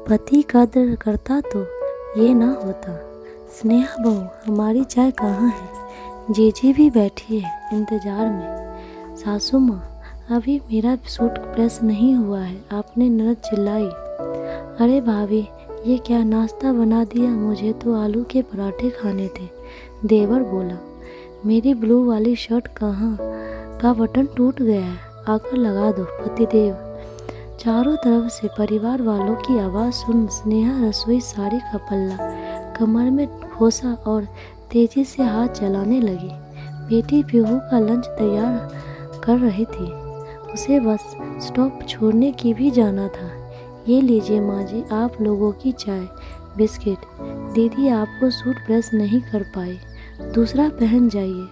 पति कद्र करता तो ये ना होता। स्नेहा बहू, हमारी चाय कहाँ है? जीजी भी बैठी है इंतजार में। सासू माँ, अभी मेरा सूट प्रेस नहीं हुआ है, आपने ननद चिल्लाई। अरे भाभी, ये क्या नाश्ता बना दिया? मुझे तो आलू के पराठे खाने थे। देवर बोला, मेरी ब्लू वाली शर्ट कहाँ का बटन टूट गया है, आकर लगा दो। पतिदेव। चारों तरफ से परिवार वालों की आवाज़ सुन स्नेहा रसोई साड़ी का पल्ला कमर में खोसा और तेजी से हाथ चलाने लगी। बेटी पीहू का लंच तैयार कर रही थी, उसे बस स्टॉप छोड़ने की भी जाना था। ये लीजिए माँ जी, आप लोगों की चाय बिस्किट। दीदी आपको सूट प्रेस नहीं कर पाई, दूसरा पहन जाइए।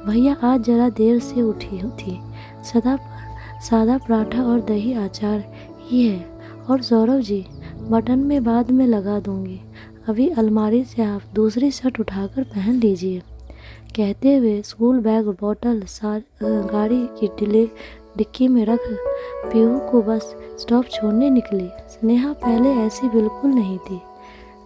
भैया आज ज़रा देर से उठी थी, सादा पराठा और दही अचार ही है। और सौरभ जी, बटन में बाद में लगा दूंगी, अभी अलमारी से आप दूसरी शर्ट उठाकर पहन लीजिए। कहते हुए स्कूल बैग बॉटल गाड़ी की डिक्की में रख पीहू को बस स्टॉप छोड़ने निकली। स्नेहा पहले ऐसी बिल्कुल नहीं थी।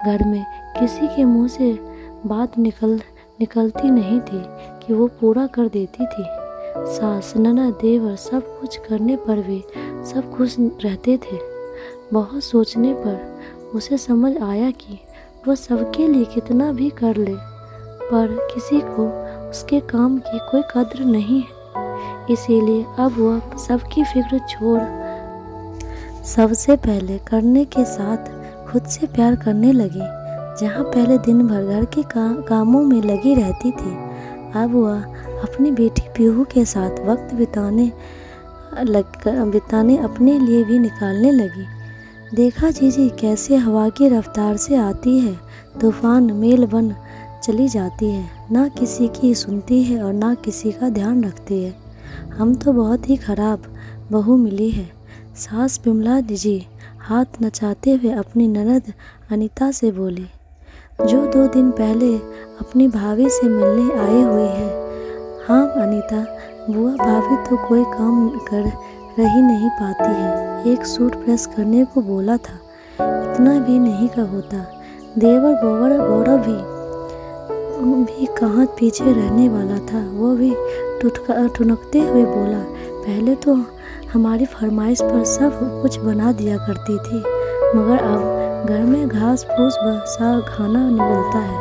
घर में किसी के मुंह से बात निकलती नहीं थी कि वो पूरा कर देती थी। सास ननद देवर सब कुछ करने पर वे सब खुश रहते थे। बहुत सोचने पर उसे समझ आया कि वह सबके लिए कितना भी कर ले, पर किसी को उसके काम की कोई कद्र नहीं है। इसीलिए अब वह सबकी फिक्र छोड़ सबसे पहले करने के साथ खुद से प्यार करने लगी। जहाँ पहले दिन भर घर के कामों में लगी रहती थी, अब वह अपनी बेटी पीहू के साथ वक्त बिताने अपने लिए भी निकालने लगी। देखा जीजी कैसे हवा की रफ्तार से आती है, तूफान मेल बन चली जाती है, ना किसी की सुनती है और ना किसी का ध्यान रखती है। हम तो बहुत ही खराब बहू मिली है। सास बिमला जी हाथ नचाते हुए अपनी ननद अनीता से बोली, जो 2 दिन पहले अपनी भाभी से मिलने आई हुई है। हाँ अनीता, बुआ भाभी तो कोई काम कर रही नहीं पाती है, एक सूट प्रेस करने को बोला था, इतना भी नहीं का होता। देवर गौरव भी कहाँ पीछे रहने वाला था, वो भी ठुनकते हुए बोला, पहले तो हमारी फरमाइश पर सब कुछ बना दिया करती थी, मगर अब घर में घास फूस सा खाना मिलता है।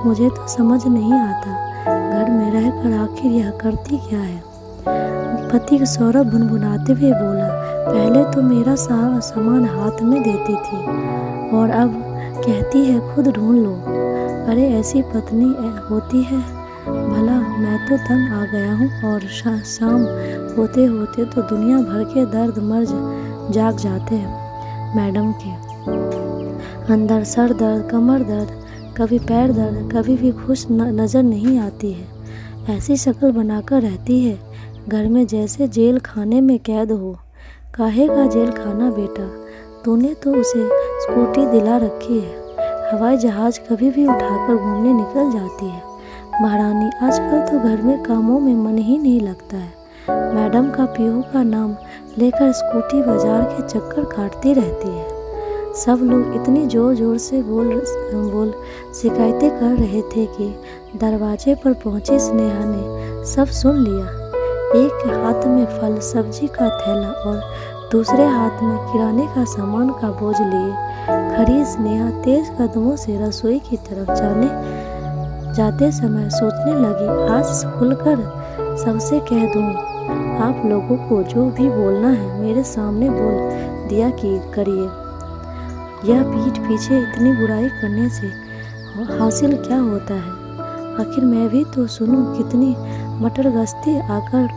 मुझे तो समझ नहीं आता, घर में रहकर आखिर यह करती क्या है। पति सौरभ भुनभुनाते हुए बोला, पहले तो मेरा सारा सामान हाथ में देती थी और अब कहती है खुद ढूंढ लो। अरे ऐसी पत्नी होती है भला? मैं तो तंग आ गया हूँ और शाम होते होते तो दुनिया भर के दर्द मर्ज जाग जाते हैं। मैडम के अंदर सर दर्द, कमर दर्द, कभी पैर दर्द, कभी भी खुश नज़र नहीं आती है। ऐसी शक्ल बनाकर रहती है घर में जैसे जेल खाने में कैद हो। काहे का जेल खाना बेटा, तूने तो उसे स्कूटी दिला रखी है, हवाई जहाज कभी भी उठाकर घूमने निकल जाती है। महारानी, आजकल तो घर में कामों में मन ही नहीं लगता है। मैडम का पीहू का नाम लेकर स्कूटी बाजार के चक्कर काटती रहती है। सब लोग इतनी जोर जोर से बोल शिकायतें कर रहे थे कि दरवाजे पर पहुंची स्नेहा ने सब सुन लिया। एक हाथ में फल सब्जी का थैला और दूसरे हाथ में किराने का सामान का बोझ लिए खड़ी स्नेहा तेज कदमों से रसोई की तरफ जाते समय सोचने लगी, आज खुलकर सबसे कह दूं, आप लोगों को जो भी बोलना है मेरे सामने बोल दिया कि करिए। यह पीठ पीछे इतनी बुराई करने से हासिल क्या होता है? आखिर मैं भी तो सुनूं कितनी मटर गश्ती आकर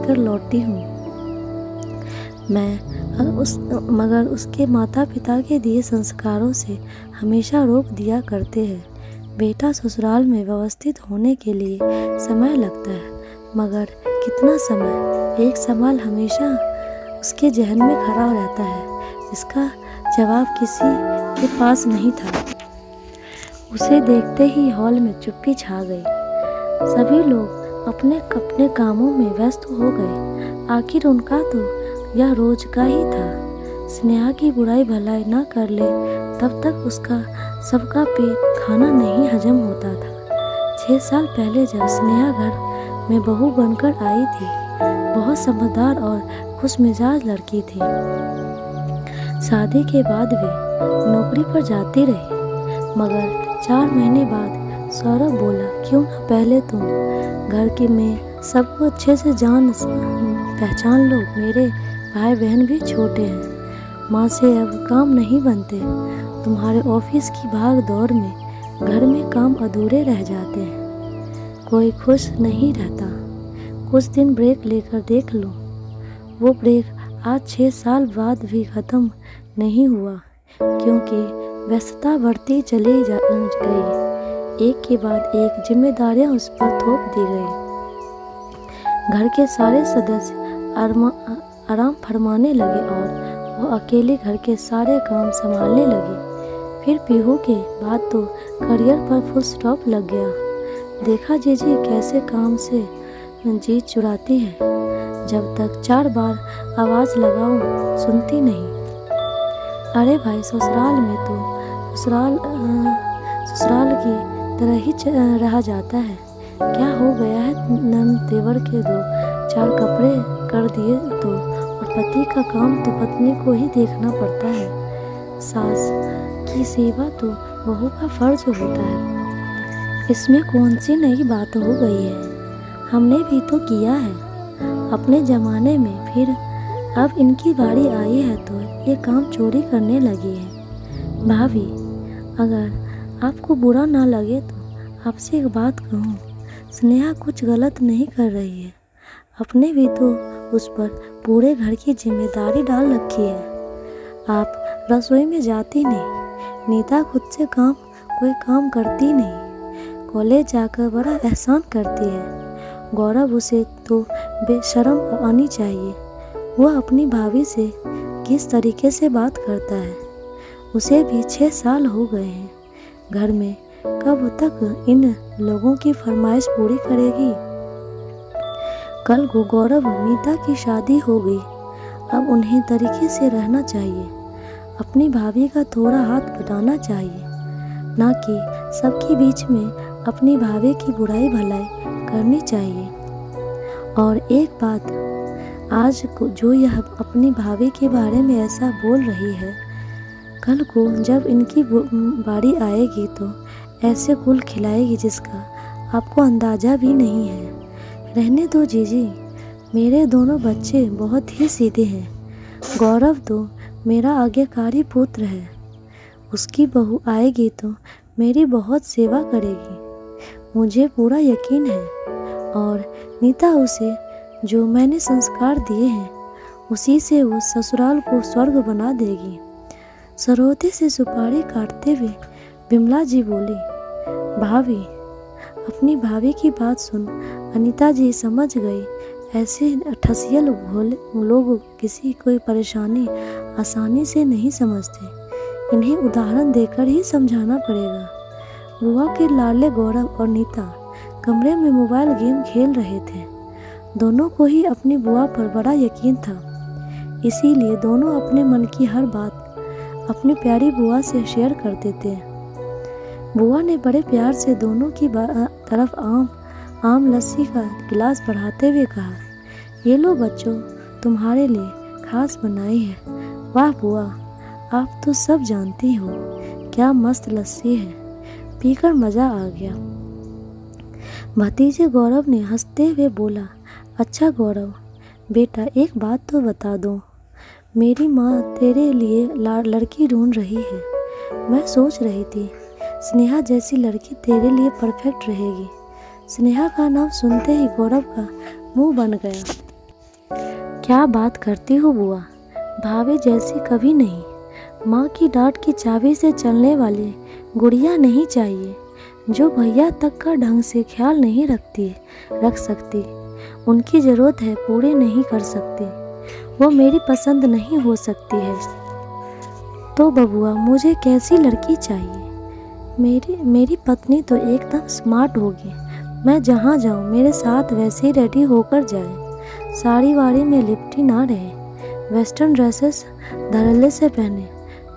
कर लौटी हूँ मगर उसके माता पिता के दिए संस्कारों से हमेशा रोक दिया करते हैं। बेटा ससुराल में व्यवस्थित होने के लिए समय लगता है, मगर कितना समय? एक सवाल हमेशा उसके जहन में खड़ा रहता है, जिसका जवाब किसी के पास नहीं था। उसे देखते ही हॉल में चुप्पी छा गई। सभी लोग अपने अपने कामों में व्यस्त हो गए। आखिर उनका तो यह रोज का ही था। स्नेहा की बुराई भलाई ना कर ले तब तक उसका सबका पेट खाना नहीं हजम होता था। 6 साल पहले जब स्नेहा घर में बहू बनकर आई थी, बहुत समझदार और खुश मिजाज लड़की थी। शादी के बाद भी नौकरी पर जाती रही, मगर 4 महीने बाद सौरभ बोला, क्यों ना पहले तुम घर के में सबको अच्छे से जान पहचान लो। मेरे भाई बहन भी छोटे हैं, माँ से अब काम नहीं बनते। तुम्हारे ऑफिस की भाग दौड़ में घर में काम अधूरे रह जाते हैं, कोई खुश नहीं रहता। कुछ दिन ब्रेक लेकर देख लो। वो ब्रेक आज 6 साल बाद भी ख़त्म नहीं हुआ, क्योंकि व्यस्तता बढ़ती चली गई। एक के बाद एक जिम्मेदारियां उस पर थोप दी गई। घर के सारे सदस्य आराम फरमाने लगे और वो अकेले घर के सारे काम संभालने लगी। फिर पीहू के बाद तो करियर पर फुल स्टॉप लग गया। देखा जीजी कैसे काम से जी चुराती है, जब तक 4 बार आवाज़ लगाओ सुनती नहीं। अरे भाई, ससुराल में तो ससुराल की तरह ही रहा जाता है। क्या हो गया है, नन तेवर के 2-4 कपड़े कर दिए तो, और पति का काम तो पत्नी को ही देखना पड़ता है। सास की सेवा तो बहू का फर्ज होता है। इसमें कौन सी नई बात हो गई है, हमने भी तो किया है अपने ज़माने में। फिर अब इनकी बारी आई है तो ये काम चोरी करने लगी है। भाभी, अगर आपको बुरा ना लगे तो आपसे एक बात कहूँ, स्नेहा कुछ गलत नहीं कर रही है। अपने भी तो उस पर पूरे घर की जिम्मेदारी डाल रखी है। आप रसोई में जाती नहीं, नीता खुद से कोई काम करती नहीं, कॉलेज जाकर बड़ा एहसान करती है। गौरव उसे तो बेशर्म आनी चाहिए। वो अपनी भाभी से किस तरीके से बात करता है। उसे भी 6 साल हो गए हैं घर में, कब तक इन लोगों की फरमाइश पूरी करेगी। कल को गौरव नीता की शादी हो गई, अब उन्हें तरीके से रहना चाहिए। अपनी भाभी का थोड़ा हाथ बटाना चाहिए, ना कि सबके बीच में अपनी भाभी की बुराई भलाई करनी चाहिए। और एक बात, आज को जो यह अपनी भाभी के बारे में ऐसा बोल रही है, कल को जब इनकी बारी आएगी तो ऐसे गुल खिलाएगी जिसका आपको अंदाज़ा भी नहीं है। रहने दो जीजी, मेरे दोनों बच्चे बहुत ही सीधे हैं। गौरव तो मेरा आज्ञाकारी पुत्र है, उसकी बहू आएगी तो मेरी बहुत सेवा करेगी, मुझे पूरा यकीन है। और नीता उसे जो मैंने संस्कार दिए हैं उसी से वो ससुराल को स्वर्ग बना देगी। सरोते से सुपारी काटते हुए बिमला जी बोली, भाभी, अपनी भाभी की बात सुन। अनीता जी समझ गई, ऐसे ठसियल लोग किसी कोई परेशानी आसानी से नहीं समझते, इन्हें उदाहरण देकर ही समझाना पड़ेगा। बुआ के लाडले गौरव और नीता कमरे में मोबाइल गेम खेल रहे थे। दोनों को ही अपनी बुआ पर बड़ा यकीन था, इसीलिए दोनों अपने मन की हर बात अपनी प्यारी बुआ से शेयर करते थे। बुआ ने बड़े प्यार से दोनों की तरफ आम लस्सी का गिलास बढ़ाते हुए कहा, ये लो बच्चों, तुम्हारे लिए खास बनाई है। वाह बुआ, आप तो सब जानती हो, क्या मस्त लस्सी है, पीकर मज़ा आ गया। भतीजे गौरव ने हंसते हुए बोला, अच्छा गौरव बेटा, एक बात तो बता दो, मेरी माँ तेरे लिए लड़की ढूंढ रही है। मैं सोच रही थी स्नेहा जैसी लड़की तेरे लिए परफेक्ट रहेगी। स्नेहा का नाम सुनते ही गौरव का मुंह बन गया। क्या बात करती हो बुआ, भाभी जैसी कभी नहीं। माँ की डांट की चाबी से चलने वाली गुड़िया नहीं चाहिए, जो भैया तक का ढंग से ख्याल नहीं रख सकती, उनकी ज़रूरत है पूरी नहीं कर सकती, वो मेरी पसंद नहीं हो सकती है। तो बबुआ, मुझे कैसी लड़की चाहिए? मेरी पत्नी तो एकदम स्मार्ट होगी, मैं जहाँ जाऊँ मेरे साथ वैसे ही रेडी होकर जाए, साड़ी वाड़ी में लिपटी ना रहे, वेस्टर्न ड्रेसेस धड़ल्ले से पहने,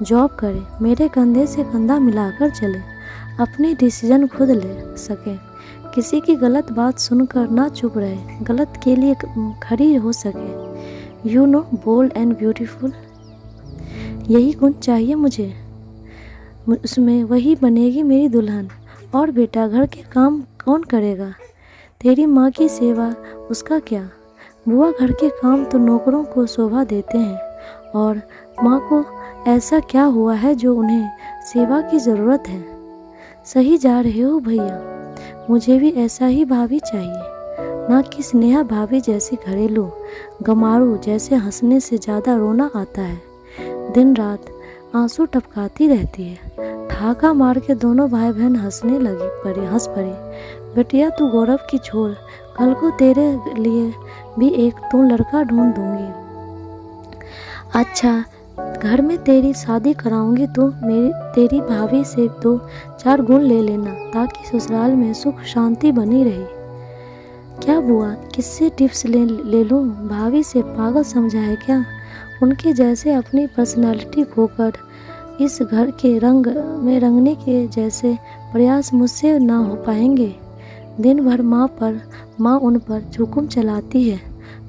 जॉब करे, मेरे कंधे से कंधा मिलाकर चले, अपनी डिसीजन खुद ले सके, किसी की गलत बात सुनकर ना चुप रहे, गलत के लिए खड़ी हो सके। You know, bold and beautiful. यही गुण चाहिए मुझे, उसमें वही बनेगी मेरी दुल्हन। और बेटा, घर के काम कौन करेगा? तेरी माँ की सेवा, उसका क्या? बुआ, घर के काम तो नौकरों को शोभा देते हैं, और माँ को ऐसा क्या हुआ है जो उन्हें सेवा की ज़रूरत है? सही जा रहे हो भैया, मुझे भी ऐसा ही भाभी चाहिए, ना कि स्नेहा भाभी जैसी घरेलू गमारू जैसे हंसने से ज़्यादा रोना आता है। दिन रात आंसू टपकाती रहती है। ठाका मार के दोनों भाई बहन हंस पड़े। बेटिया, तू गौरव की छोड़, कल को तेरे लिए भी एक तो लड़का ढूंढ दूंगी। अच्छा, घर में तेरी शादी कराऊंगी तो तेरी भाभी से 2-4 गुण ले लेना, ताकि ससुराल में सुख शांति बनी रहे। क्या बुआ, किससे टिप्स ले लूं? भाभी से पागल समझा है क्या? उनके जैसे अपनी पर्सनालिटी खोकर इस घर के रंग में रंगने के जैसे प्रयास मुझसे ना हो पाएंगे। दिन भर माँ उन पर हुक्म चलाती है।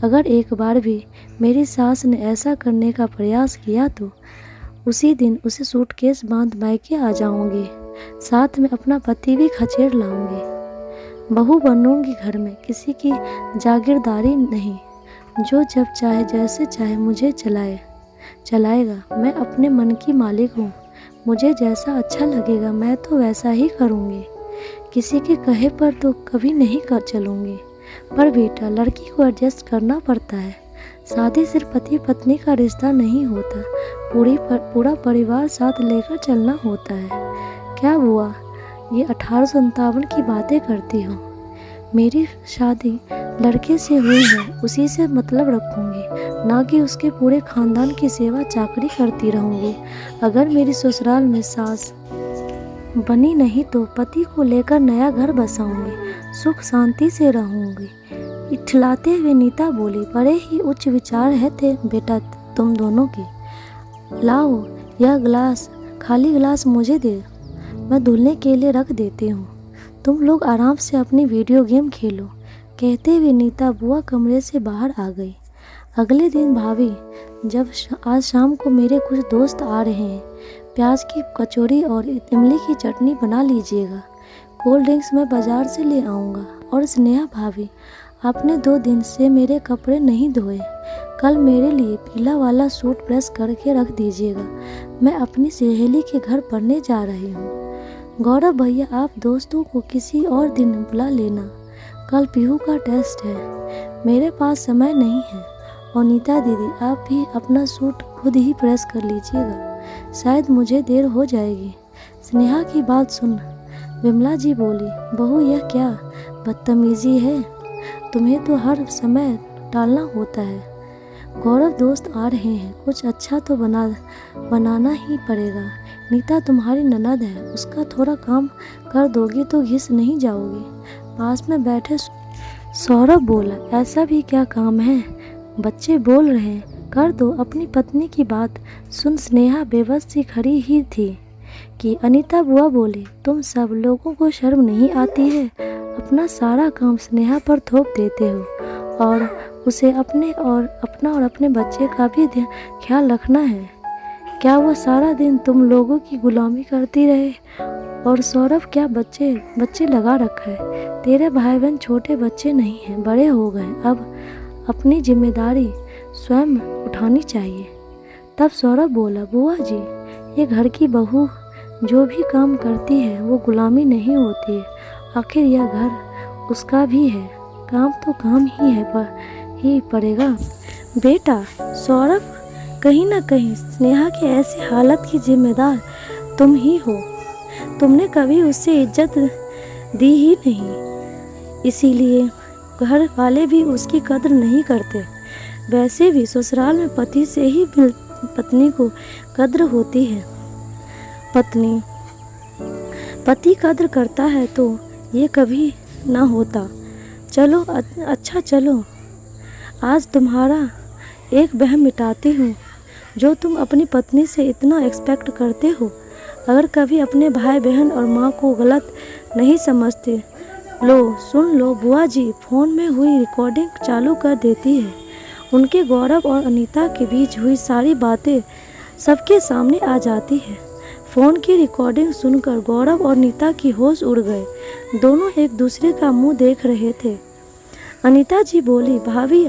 अगर एक बार भी मेरी सास ने ऐसा करने का प्रयास किया तो उसी दिन उसे सूटकेस बांध मायके आ जाऊंगी, साथ में अपना पति भी खचेड़ लाऊंगी। बहू बनूंगी घर में, किसी की जागीरदारी नहीं, जो जब चाहे जैसे चाहे मुझे चलाएगा। मैं अपने मन की मालिक हूँ, मुझे जैसा अच्छा लगेगा मैं तो वैसा ही करूँगी, किसी के कहे पर तो कभी नहीं कर चलूँगी। पर बेटा, लड़की को एडजस्ट करना पड़ता है। शादी सिर्फ पति पत्नी का रिश्ता नहीं होता, पूरा परिवार साथ लेकर चलना होता है। क्या बुआ, ये 1857 की बातें करती हो? मेरी शादी लड़के से हुई है, उसी से मतलब रखूंगी, ना कि उसके पूरे खानदान की सेवा चाकरी करती रहूंगी। अगर मेरी ससुराल में सास बनी नहीं तो पति को लेकर नया घर बसाऊंगी, सुख शांति से रहूंगी। इठलाते हुए नीता बोली, बड़े ही उच्च विचार है थे बेटा तुम दोनों के। लाओ यह खाली गिलास मुझे दे, मैं धुलने के लिए रख देती हूँ। तुम लोग आराम से अपनी वीडियो गेम खेलो। कहते हुए नीता बुआ कमरे से बाहर आ गई। अगले दिन भाभी, जब आज शाम को मेरे कुछ दोस्त आ रहे हैं, प्याज की कचौरी और इमली की चटनी बना लीजिएगा। कोल्ड ड्रिंक्स मैं बाज़ार से ले आऊँगा। और स्नेहा भाभी, आपने 2 दिन से मेरे कपड़े नहीं धोए, कल मेरे लिए पीला वाला सूट प्रेस करके रख दीजिएगा। मैं अपनी सहेली के घर पढ़ने जा रही हूँ। गौरव भैया, आप दोस्तों को किसी और दिन बुला लेना, कल पीहू का टेस्ट है, मेरे पास समय नहीं है। और नीता दीदी, आप भी अपना सूट खुद ही प्रेस कर लीजिएगा, शायद मुझे देर हो जाएगी। स्नेहा की बात सुन विमला जी बोली, बहू यह क्या बदतमीजी है, तुम्हें तो हर समय टालना होता है। गौरव, दोस्त आ रहे हैं, कुछ अच्छा तो बनाना ही पड़ेगा। नीता तुम्हारी ननद है, उसका थोड़ा काम कर दोगी तो घिस नहीं जाओगी। पास में बैठे सौरभ बोला, ऐसा भी क्या काम है, बच्चे बोल रहे हैं, कर दो। अपनी पत्नी की बात सुन स्नेहा बेबस सी खड़ी ही थी कि अनीता बुआ बोली, तुम सब लोगों को शर्म नहीं आती है? अपना सारा काम स्नेहा पर थोप देते हो, और उसे अपना और अपने बच्चे का भी ख्याल रखना है। क्या वो सारा दिन तुम लोगों की गुलामी करती रहे? और सौरभ, क्या बच्चे लगा रखा है? तेरे भाई बहन छोटे बच्चे नहीं हैं, बड़े हो गए, अब अपनी जिम्मेदारी स्वयं उठानी चाहिए। तब सौरभ बोला, बुआ जी, ये घर की बहू जो भी काम करती है वो गुलामी नहीं होती है, आखिर यह घर उसका भी है, काम तो काम ही है पर ही पड़ेगा। बेटा सौरभ, कहीं ना कहीं स्नेहा के ऐसी हालत की जिम्मेदार तुम ही हो, तुमने कभी उससे इज्जत दी ही नहीं, इसीलिए घर वाले भी उसकी कद्र नहीं करते। वैसे भी ससुराल में पति से ही पत्नी को कद्र होती है। पति कद्र करता है तो ये कभी ना होता। चलो अच्छा चलो, आज तुम्हारा एक वहम मिटाती हूँ जो तुम अपनी पत्नी से इतना एक्सपेक्ट करते हो। अगर कभी अपने भाई बहन और माँ को गलत नहीं समझते, लो सुन लो, बुआ जी फ़ोन में हुई रिकॉर्डिंग चालू कर देती है। उनके गौरव और अनीता के बीच हुई सारी बातें सबके सामने आ जाती है। फ़ोन की रिकॉर्डिंग सुनकर गौरव और नीता की होश उड़ गए। दोनों एक दूसरे का मुंह देख रहे थे। अनीता जी बोली, भाभी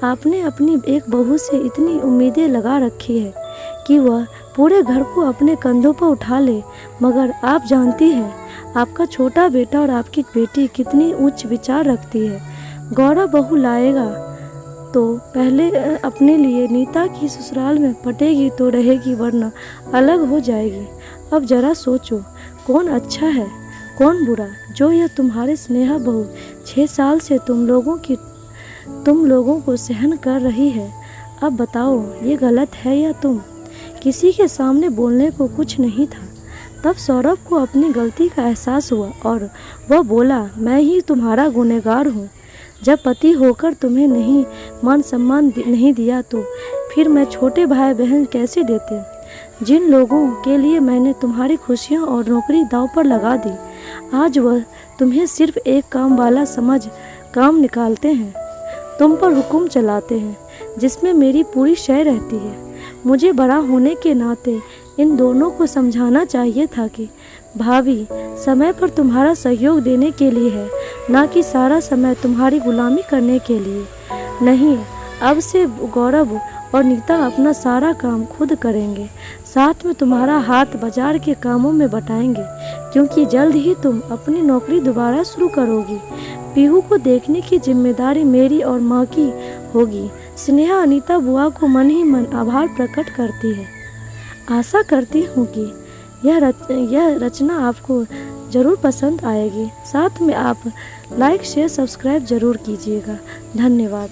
आपने अपनी एक बहू से इतनी उम्मीदें लगा रखी है कि वह पूरे घर को अपने कंधों पर उठा ले, मगर आप जानती हैं आपका छोटा बेटा और आपकी बेटी कितनी उच्च विचार रखती है। गौरव बहू लाएगा तो पहले अपने लिए, नीता की ससुराल में पटेगी तो रहेगी वरना अलग हो जाएगी। अब जरा सोचो कौन अच्छा है कौन बुरा। जो यह तुम्हारे स्नेहा बहू 6 साल से तुम लोगों को सहन कर रही है, अब बताओ ये गलत है या तुम। किसी के सामने बोलने को कुछ नहीं था। तब सौरभ को अपनी गलती का एहसास हुआ और वह बोला, मैं ही तुम्हारा गुनहगार हूँ। जब पति होकर तुम्हें नहीं मान सम्मान नहीं दिया तो फिर मैं छोटे भाई बहन कैसे देते। जिन लोगों के लिए मैंने तुम्हारी खुशियाँ और नौकरी दांव पर लगा दी, आज वह तुम्हें सिर्फ एक काम वाला समझ काम निकालते हैं, तुम पर हुक्म चलाते हैं जिसमें मेरी पूरी शय रहती है। मुझे बड़ा होने के नाते इन दोनों को समझाना चाहिए था कि भाभी समय पर तुम्हारा सहयोग देने के लिए है, ना कि सारा समय तुम्हारी गुलामी करने के लिए। नहीं, अब से गौरव और नीता अपना सारा काम खुद करेंगे, साथ में तुम्हारा हाथ बाजार के कामों में बटाएंगे, क्योंकि जल्द ही तुम अपनी नौकरी दोबारा शुरू करोगी। पीहू को देखने की जिम्मेदारी मेरी और माँ की होगी। स्नेहा अनीता बुआ को मन ही मन आभार प्रकट करती है। आशा करती हूँ कि यह रचना आपको ज़रूर पसंद आएगी। साथ में आप लाइक शेयर सब्सक्राइब ज़रूर कीजिएगा। धन्यवाद।